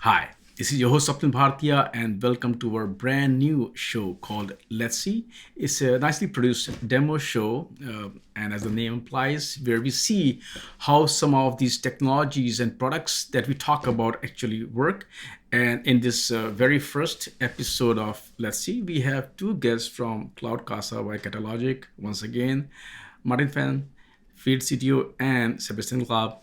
Hi, this is your host Swapnil Bhartiya, and welcome to our brand new show called Let's See. It's a nicely produced demo show, and as the name implies, where we see how some of these technologies and products that we talk about actually work. And in this very first episode of Let's See, we have two guests from CloudCasa by Catalogic. Once again, Martin Phan, Field CTO, and Sebastian Glab,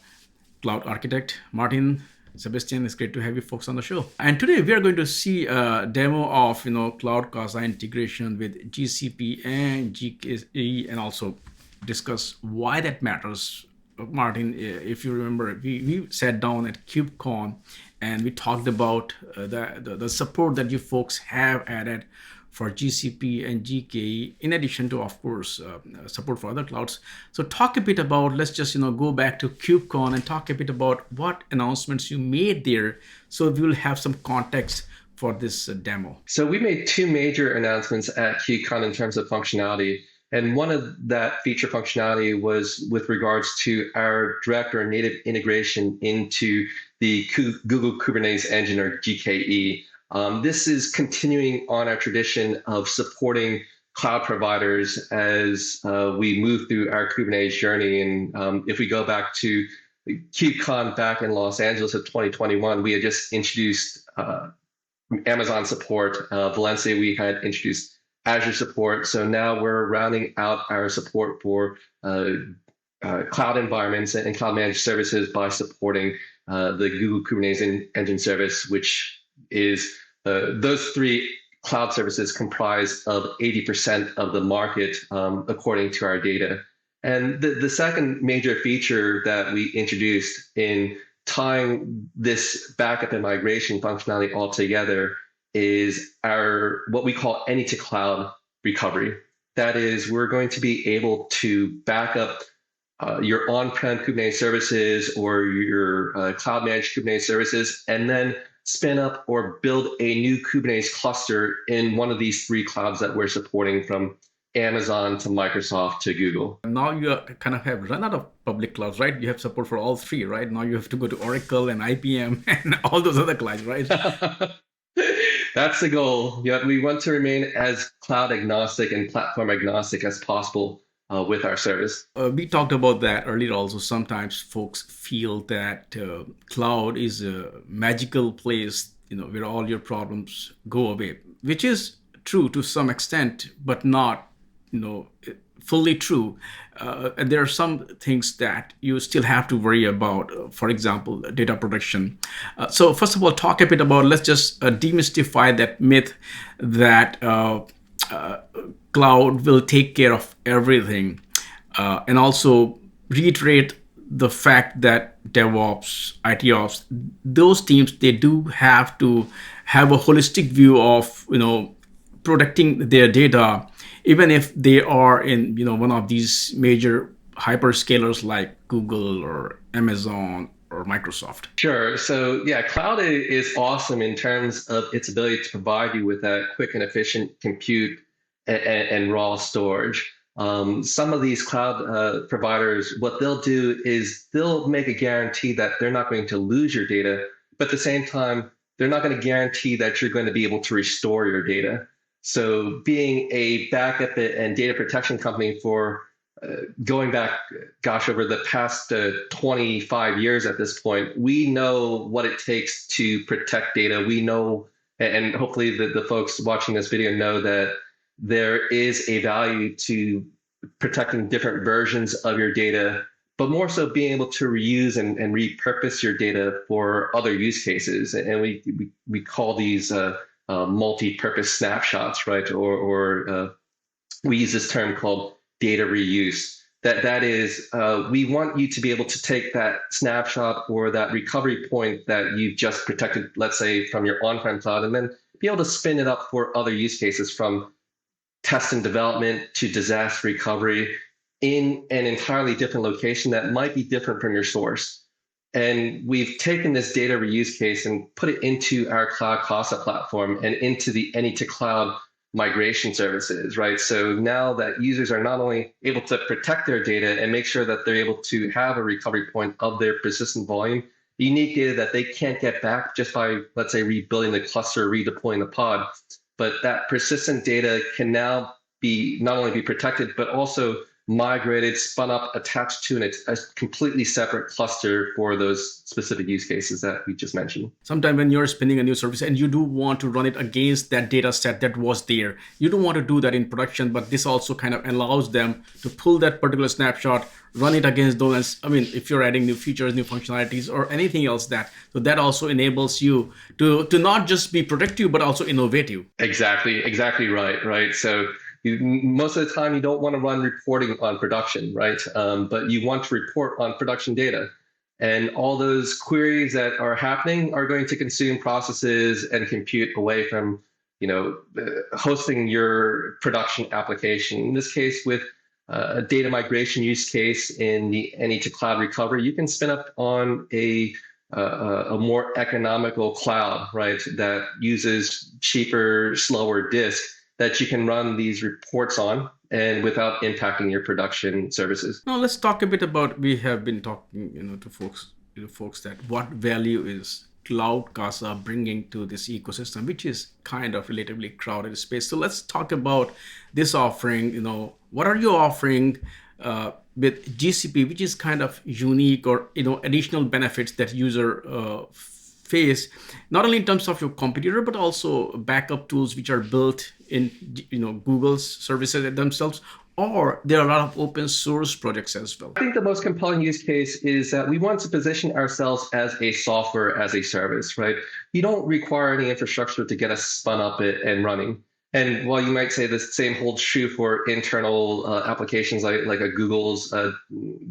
Cloud Architect. Martin, Sebastian, it's great to have you folks on the show. And today we are going to see a demo of CloudCasa integration with GCP and GKE, and also discuss why that matters. Martin, if you remember, we sat down at KubeCon and we talked about the support that you folks have added for GCP and GKE, in addition to, of course, support for other clouds. So talk a bit about, let's just go back to KubeCon and talk a bit about what announcements you made there, so we will have some context for this demo. So we made two major announcements at KubeCon in terms of functionality. And one of that feature functionality was with regards to our direct or native integration into the Google Kubernetes Engine, or GKE. This is continuing on our tradition of supporting cloud providers as we move through our Kubernetes journey. And if we go back to KubeCon back in Los Angeles of 2021, we had just introduced Amazon support. Valencia, we had introduced Azure support. So now we're rounding out our support for cloud environments and cloud managed services by supporting the Google Kubernetes Engine service, which is those three cloud services comprise of 80% of the market, according to our data. And the second major feature that we introduced in tying this backup and migration functionality all together is our what we call Any2Cloud Recovery. That is, we're going to be able to back up your on-prem Kubernetes services or your cloud managed Kubernetes services, and then spin up or build a new Kubernetes cluster in one of these three clouds that we're supporting, from Amazon to Microsoft to Google. Now you kind of have run out of public clouds, right? You have support for all three, right? Now you have to go to Oracle and IBM and all those other clouds, right? That's the goal. Yeah, we want to remain as cloud agnostic and platform agnostic as possible with our service. We talked about that earlier also. Sometimes folks feel that cloud is a magical place, where all your problems go away, which is true to some extent, but not, fully true. And there are some things that you still have to worry about. For example, data protection. So first of all, talk a bit about, let's just demystify that myth that cloud will take care of everything, and also reiterate the fact that DevOps, IT ops, those teams, they do have to have a holistic view of protecting their data, even if they are in one of these major hyperscalers like Google or Amazon or Microsoft. Sure. So yeah, cloud is awesome in terms of its ability to provide you with that quick and efficient compute and raw storage. Some of these cloud providers, what they'll do is they'll make a guarantee that they're not going to lose your data, but at the same time, they're not going to guarantee that you're going to be able to restore your data. So being a backup and data protection company for going back, over the past 25 years at this point, we know what it takes to protect data. We know, and hopefully the folks watching this video know, that there is a value to protecting different versions of your data, but more so being able to reuse and repurpose your data for other use cases. And we call these multi-purpose snapshots, right? Or we use this term called data reuse. That is, we want you to be able to take that snapshot or that recovery point that you've just protected, let's say from your on-prem cloud, and then be able to spin it up for other use cases, from test and development to disaster recovery, in an entirely different location that might be different from your source. And we've taken this data reuse case and put it into our CloudCasa platform and into the Any2Cloud migration services, right? So now that users are not only able to protect their data and make sure that they're able to have a recovery point of their persistent volume, unique data that they can't get back just by, let's say, rebuilding the cluster, redeploying the pod. But that persistent data can now be not only be protected, but also migrated, spun up, attached to a completely separate cluster for those specific use cases that we just mentioned. Sometimes when you're spinning a new service and you do want to run it against that data set that was there, you don't want to do that in production, but this also kind of allows them to pull that particular snapshot, run it against those. I mean, if you're adding new features, new functionalities, or anything else so that also enables you to not just be productive, but also innovative. Exactly right. So most of the time you don't want to run reporting on production, right? But you want to report on production data. And all those queries that are happening are going to consume processes and compute away from, hosting your production application. In this case, with a data migration use case in the Any2Cloud Recovery, you can spin up on a more economical cloud, right, that uses cheaper, slower disk that you can run these reports on and without impacting your production services. Now let's talk a bit about, we have been talking, to folks that what value is CloudCasa bringing to this ecosystem, which is kind of relatively crowded space. So let's talk about this offering. What are you offering with GCP, which is kind of unique, or additional benefits that user face, not only in terms of your computer, but also backup tools which are built in Google's services themselves, or there are a lot of open source projects as well. I think the most compelling use case is that we want to position ourselves as a software as a service, right? You don't require any infrastructure to get us spun up and running. And while you might say the same holds true for internal applications like a Google's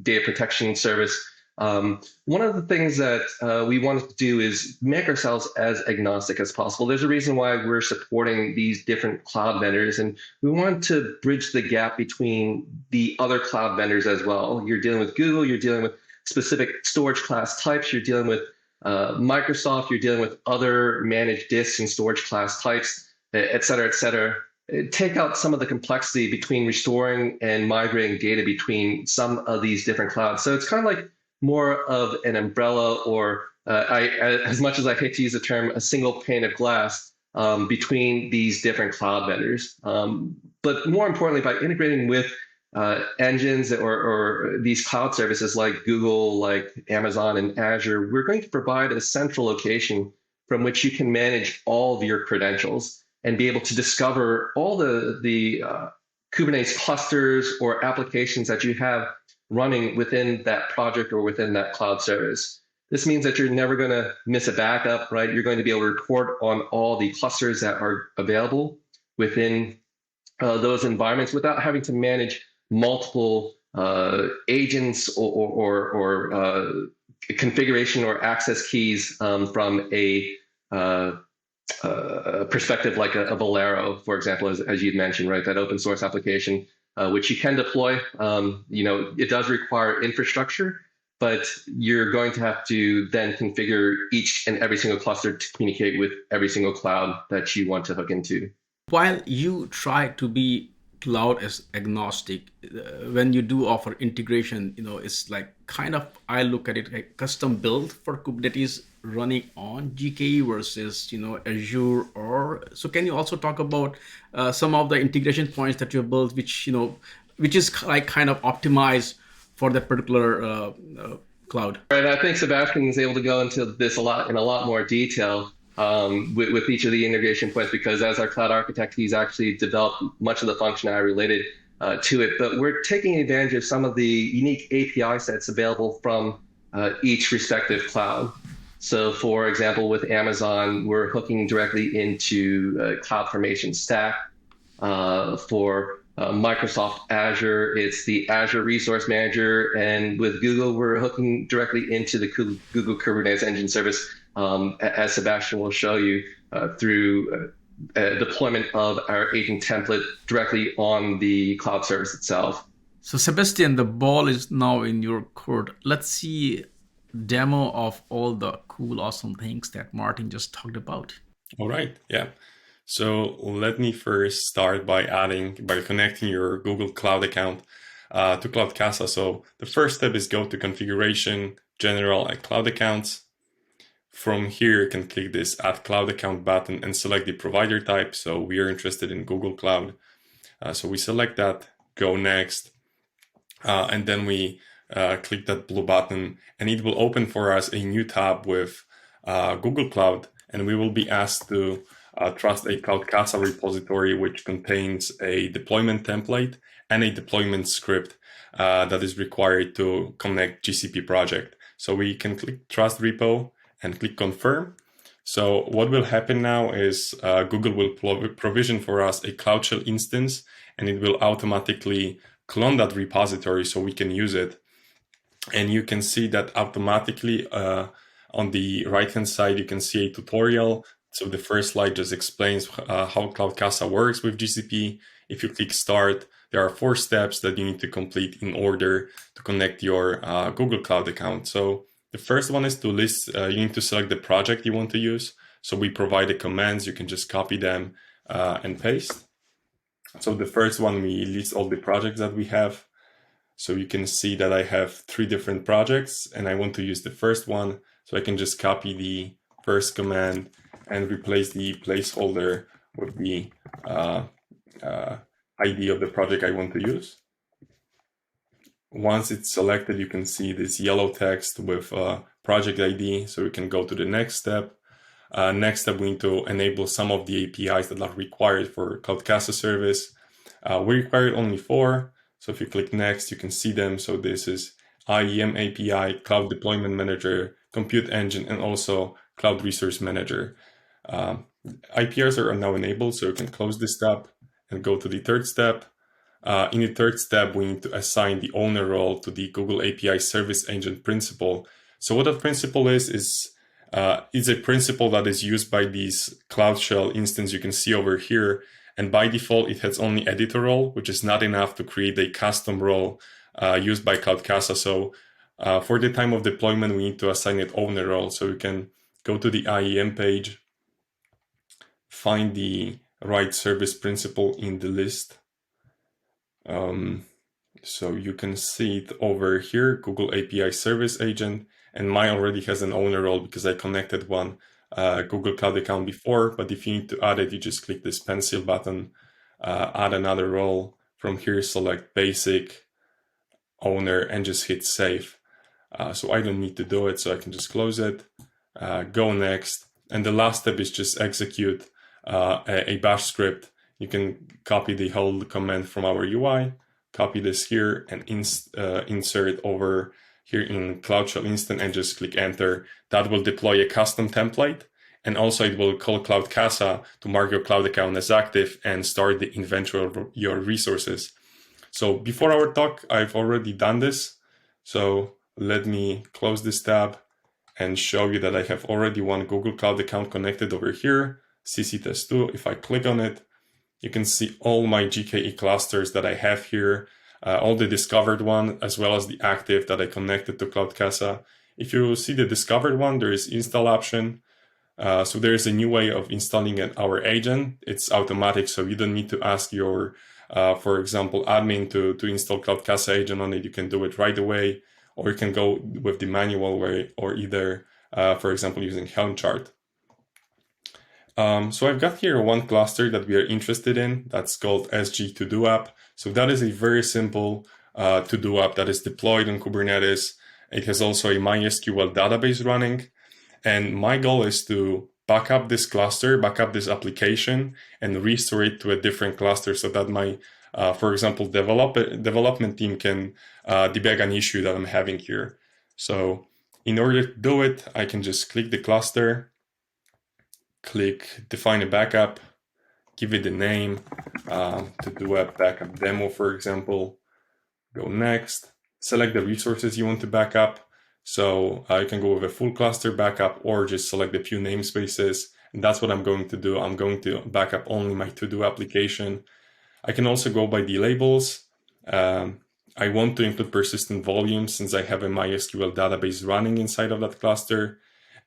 data protection service, one of the things that we wanted to do is make ourselves as agnostic as possible. There's a reason why we're supporting these different cloud vendors, and we want to bridge the gap between the other cloud vendors as well. You're dealing with Google, you're dealing with specific storage class types, you're dealing with Microsoft, you're dealing with other managed disks and storage class types, et cetera, et cetera. Take out some of the complexity between restoring and migrating data between some of these different clouds. So it's kind of like more of an umbrella, or as much as I hate to use the term, a single pane of glass between these different cloud vendors. But more importantly, by integrating with engines or these cloud services like Google, like Amazon and Azure, we're going to provide a central location from which you can manage all of your credentials and be able to discover all the Kubernetes clusters or applications that you have running within that project or within that cloud service. This means that you're never going to miss a backup, right? You're going to be able to report on all the clusters that are available within those environments without having to manage multiple agents or configuration or access keys from a perspective like a Valero, for example, as you'd mentioned, right? That open source application, which you can deploy. It does require infrastructure, but you're going to have to then configure each and every single cluster to communicate with every single cloud that you want to hook into. While you try to be cloud as agnostic, when you do offer integration, it's like kind of, I look at it like custom built for Kubernetes running on GKE versus Azure. Or so can you also talk about some of the integration points that you have built, which is like kind of optimized for that particular cloud? Right, I think Sebastian is able to go into this in a lot more detail with each of the integration points, because as our cloud architect, he's actually developed much of the functionality related to it. But we're taking advantage of some of the unique API sets available from each respective cloud. So for example, with Amazon, we're hooking directly into CloudFormation Stack. For Microsoft Azure, it's the Azure Resource Manager. And with Google, we're hooking directly into the Google Kubernetes Engine service, as Sebastian will show you, through deployment of our agent template directly on the cloud service itself. So Sebastian, the ball is now in your court. Let's see demo of all the cool, awesome things that Martin just talked about. All right, yeah. So let me first start by connecting your Google Cloud account to CloudCasa. So the first step is go to Configuration, General and Cloud Accounts. From here, you can click this Add Cloud Account button and select the provider type. So we are interested in Google Cloud. So we select that, go next, and then we click that blue button, and it will open for us a new tab with Google Cloud, and we will be asked to trust a CloudCasa repository, which contains a deployment template and a deployment script that is required to connect GCP project. So we can click Trust Repo and click Confirm. So what will happen now is Google will provision for us a Cloud Shell instance, and it will automatically clone that repository so we can use it. And you can see that automatically on the right-hand side, you can see a tutorial. So the first slide just explains how CloudCasa works with GCP. If you click Start, there are 4 steps that you need to complete in order to connect your Google Cloud account. So the first one is to list, you need to select the project you want to use. So we provide the commands, you can just copy them and paste. So the first one, we list all the projects that we have. So you can see that I have 3 different projects and I want to use the first one. So I can just copy the first command and replace the placeholder with the ID of the project I want to use. Once it's selected, you can see this yellow text with project ID. So we can go to the next step. Next step, we need to enable some of the APIs that are required for CloudCasa service. We require only 4. So if you click next, you can see them. So this is IEM API, Cloud Deployment Manager, Compute Engine, and also Cloud Resource Manager. IPRs are now enabled, so you can close this tab and go to the third step. In the third step, we need to assign the owner role to the Google API Service Agent principal. So what that principal is a principal that is used by these Cloud Shell instance you can see over here. And by default, it has only editor role, which is not enough to create a custom role used by CloudCasa. So for the time of deployment, we need to assign it owner role. So you can go to the IEM page, find the right service principal in the list. So you can see it over here, Google API Service Agent, and mine already has an owner role because I connected one Google Cloud account before. But if you need to add it, you just click this pencil button, add another role. From here, select basic, owner, and just hit save. So I don't need to do it, so I can just close it, go next. And the last step is just execute a bash script. You can copy the whole command from our UI, copy this here and insert over here in Cloud Shell Instant and just click enter. That will deploy a custom template. And also it will call CloudCasa to mark your cloud account as active and start the inventory of your resources. So before our talk, I've already done this. So let me close this tab and show you that I have already one Google Cloud account connected over here, CCTest2. If I click on it, you can see all my GKE clusters that I have here, all the discovered one, as well as the active that I connected to CloudCasa. If you see the discovered one, there is install option. So there is a new way of installing our agent. It's automatic, so you don't need to ask your, for example, admin to install CloudCasa agent on it. You can do it right away, or you can go with the manual way, or either, for example, using Helm chart. So I've got here one cluster that we are interested in. That's called SG To-Do app. So that is a very simple to-do app that is deployed on Kubernetes. It has also a MySQL database running. And my goal is to back up this cluster, back up this application, and restore it to a different cluster so that my, for example, development team can debug an issue that I'm having here. So in order to do it, I can just click the cluster, click define a backup, give it a name, to do a backup demo, for example. Go next, select the resources you want to back up. So you can go with a full cluster backup or just select a few namespaces. And that's what I'm going to do. I'm going to back up only my to-do application. I can also go by the labels. I want to include persistent volume since I have a MySQL database running inside of that cluster.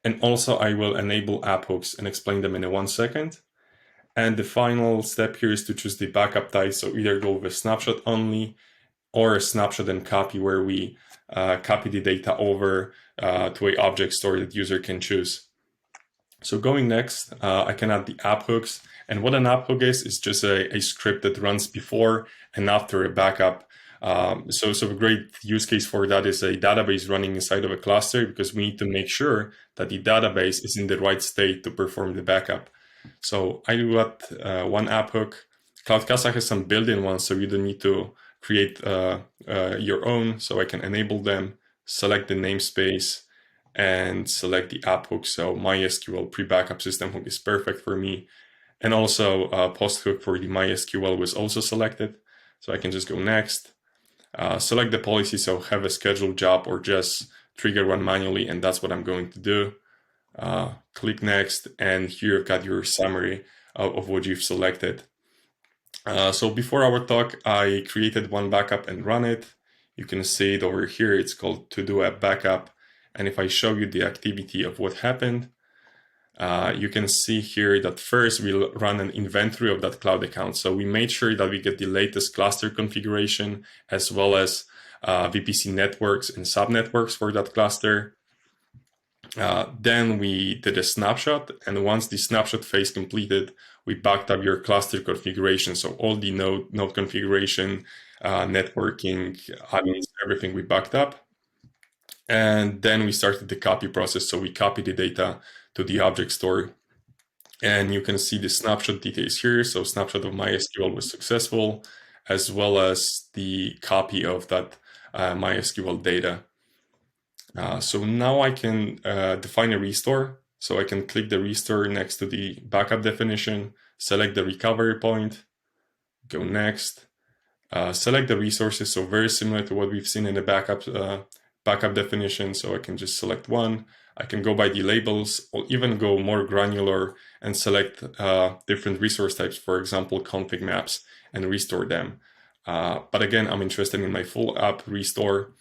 And also I will enable app hooks and explain them in 1 second. And the final step here is to choose the backup type. So either go with a snapshot only or a snapshot and copy, where we copy the data over to an object store that user can choose. So going next, I can add the app hooks. And what an app hook is just a script that runs before and after a backup. So a great use case for that is a database running inside of a cluster, because we need to make sure that the database is in the right state to perform the backup. So I do add one app hook. CloudCasa has some built-in ones, so you don't need to create your own. So I can enable them, select the namespace, and select the app hook. So MySQL pre-backup system hook is perfect for me. And also post hook for the MySQL was also selected. So I can just go next, select the policy. So have a scheduled job or just trigger one manually. And that's what I'm going to do. Click next. And here you've got your summary of what you've selected. So before our talk, I created one backup and run it. You can see it over here. It's called to do a backup. And if I show you the activity of what happened, you can see here that first we'll run an inventory of that cloud account. So we made sure that we get the latest cluster configuration as well as VPC networks and subnetworks for that cluster. Then we did a snapshot, and once the snapshot phase completed, we backed up your cluster configuration. So all the node configuration, networking, admins, everything we backed up. And then we started the copy process. So we copied the data to the object store. And you can see the snapshot details here. So snapshot of MySQL was successful, as well as the copy of that MySQL data. So now I can define a restore. So I can click the restore next to the backup definition, select the recovery point, go next, select the resources. So very similar to what we've seen in the backup definition. So I can just select one. I can go by the labels or even go more granular and select different resource types, for example, config maps, and restore them. But again, I'm interested in my full app restore.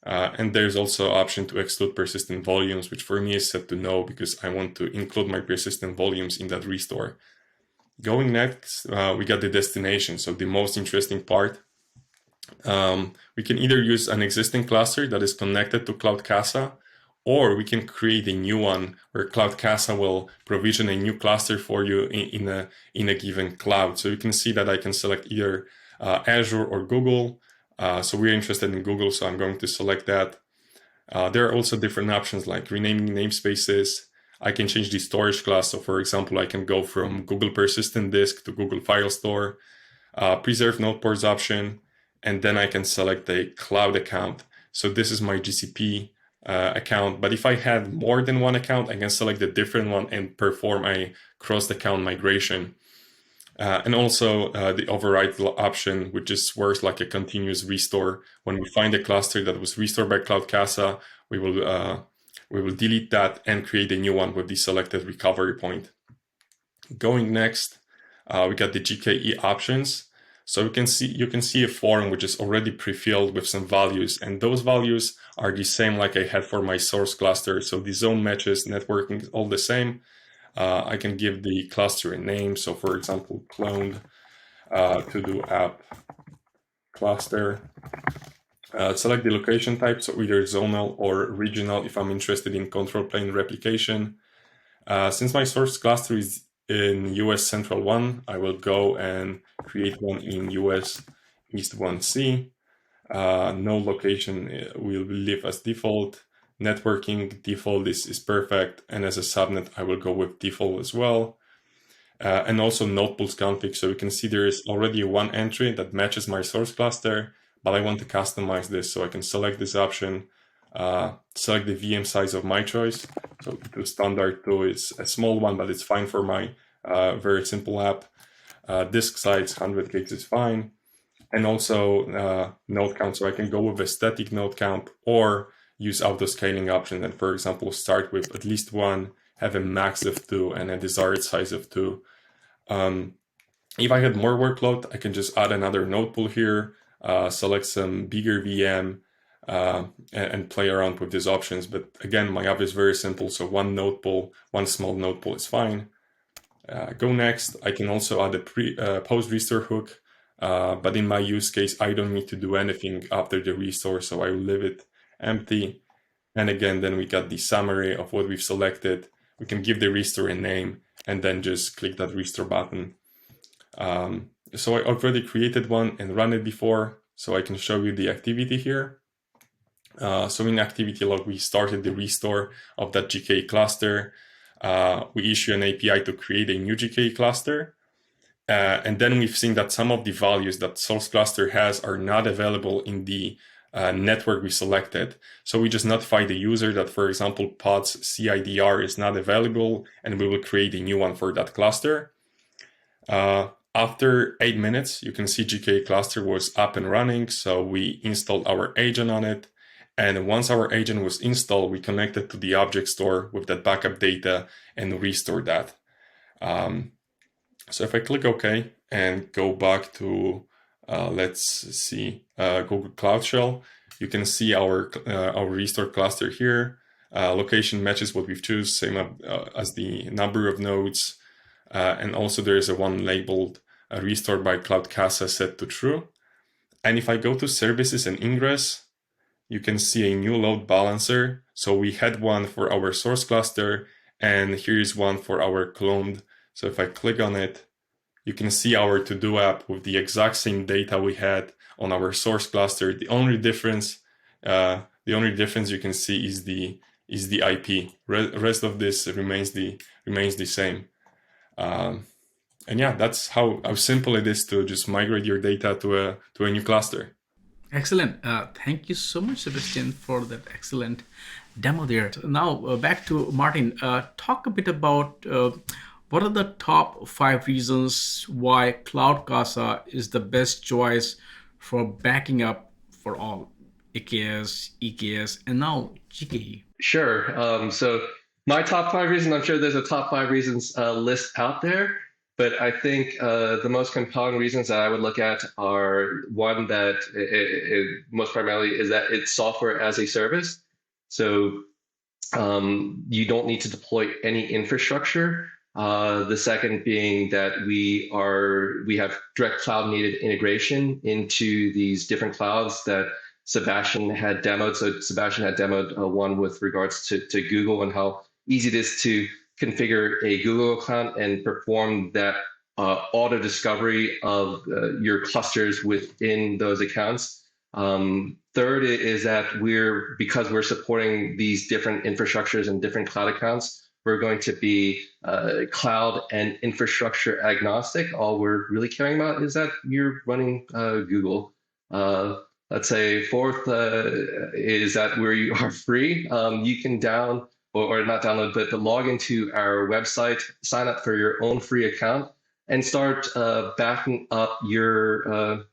And there's also option to exclude persistent volumes, which for me is set to no because I want to include my persistent volumes in that restore. Going next, we got the destination. So the most interesting part. We can either use an existing cluster that is connected to CloudCasa, or we can create a new one where CloudCasa will provision a new cluster for you in a given cloud. So you can see that I can select either Azure or Google. So we're interested in Google, so I'm going to select that. There are also different options like renaming namespaces. I can change the storage class. So for example, I can go from Google Persistent Disk to Google File Store, preserve node ports option, and then I can select a cloud account. So this is my GCP account, but if I had more than one account, I can select a different one and perform a cross-account migration. And also the override option, which just works like a continuous restore. When we find a cluster that was restored by CloudCasa, we will delete that and create a new one with the selected recovery point. Going next, we got the GKE options. So you can see a form which is already pre-filled with some values, and those values are the same like I had for my source cluster. So the zone matches, networking is all the same. I can give the cluster a name. So for example, cloned to do app cluster. Select the location type, so either zonal or regional if I'm interested in control plane replication. Since my source cluster is in US Central 1, I will go and create one in US East 1C. No location will leave as default. Networking default is perfect, and as a subnet I will go with default as well. And also node pools config, so you can see there is already one entry that matches my source cluster, but I want to customize this, so I can select this option, select the VM size of my choice. So the standard 2 is a small one, but it's fine for my very simple app. Disk size 100 gigs is fine. And also node count, so I can go with a static node count or use auto scaling option and, for example, start with at least one, have a max of 2 and a desired size of 2. If I had more workload, I can just add another node pool here, select some bigger VM, and play around with these options. But again, my app is very simple, so one node pool, one small node pool is fine. Go next. I can also add a post restore hook, but in my use case, I don't need to do anything after the restore, so I will leave it empty. And again, then we got the summary of what we've selected. we can give the restore a name and then just click that restore button. So I already created one and run it before, so I can show you the activity here. So in activity log, we started the restore of that GKE cluster. We issue an API to create a new GKE cluster. And then we've seen that some of the values that source cluster has are not available in the network we selected. So we just notify the user that, for example, pods CIDR is not available, and we will create a new one for that cluster. After 8 minutes, you can see GKE cluster was up and running. So we installed our agent on it. And once our agent was installed, we connected to the object store with that backup data and restored that. So if I click OK and go back to, let's see, Google Cloud Shell, you can see our restore cluster here. Location matches what we've chosen, same as the number of nodes. And also there is a one labeled restore by CloudCasa set to true. And if I go to services and ingress, you can see a new load balancer. So we had one for our source cluster, and here is one for our cloned. So if I click on it, you can see our to-do app with the exact same data we had on our source cluster. The only difference you can see is the IP. Rest of this remains the same. And yeah, that's how simple it is to just migrate your data to a new cluster. Excellent. Thank you so much, Sebastian, for that excellent demo there. Now back to Martin. Talk a bit about what are the top 5 reasons why CloudCasa is the best choice for backing up for all AKS, EKS, and now GKE? Sure. So my top 5 reasons, I'm sure there's a top 5 reasons list out there, but I think the most compelling reasons that I would look at are one that most primarily is that it's software as a service. So you don't need to deploy any infrastructure. The second being that we have direct cloud native integration into these different clouds that Sebastian had demoed. So Sebastian had demoed one with regards to Google and how easy it is to configure a Google account and perform that auto discovery of your clusters within those accounts. Third is that because we're supporting these different infrastructures and different cloud accounts, we're going to be cloud and infrastructure agnostic. All we're really caring about is that you're running Google. Let's say fourth is that we are free. You can or not download, but log into our website, sign up for your own free account, and start backing up your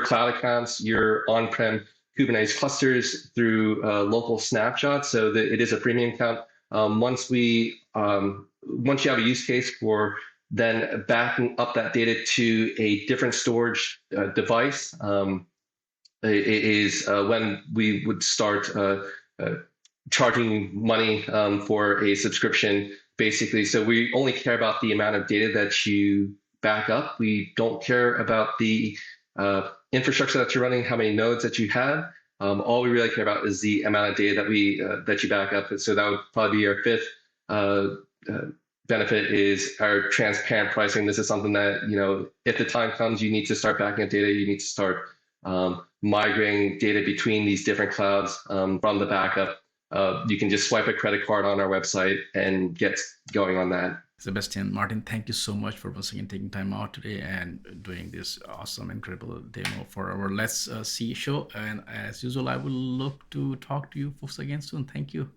cloud accounts, your on-prem Kubernetes clusters through local snapshots. So that it is a premium account. Once you have a use case for then backing up that data to a different storage device, is when we would start charging money for a subscription, basically. So we only care about the amount of data that you back up. We don't care about the infrastructure that you're running, how many nodes that you have. All we really care about is the amount of data that you back up. So that would probably be our fifth benefit, is our transparent pricing. This is something that, if the time comes, you need to start backing up data, you need to start migrating data between these different clouds from the backup. You can just swipe a credit card on our website and get going on that. Sebastian, Martin, thank you so much for once again taking time out today and doing this awesome, incredible demo for our Let's See show. And as usual, I will look to talk to you folks again soon. Thank you.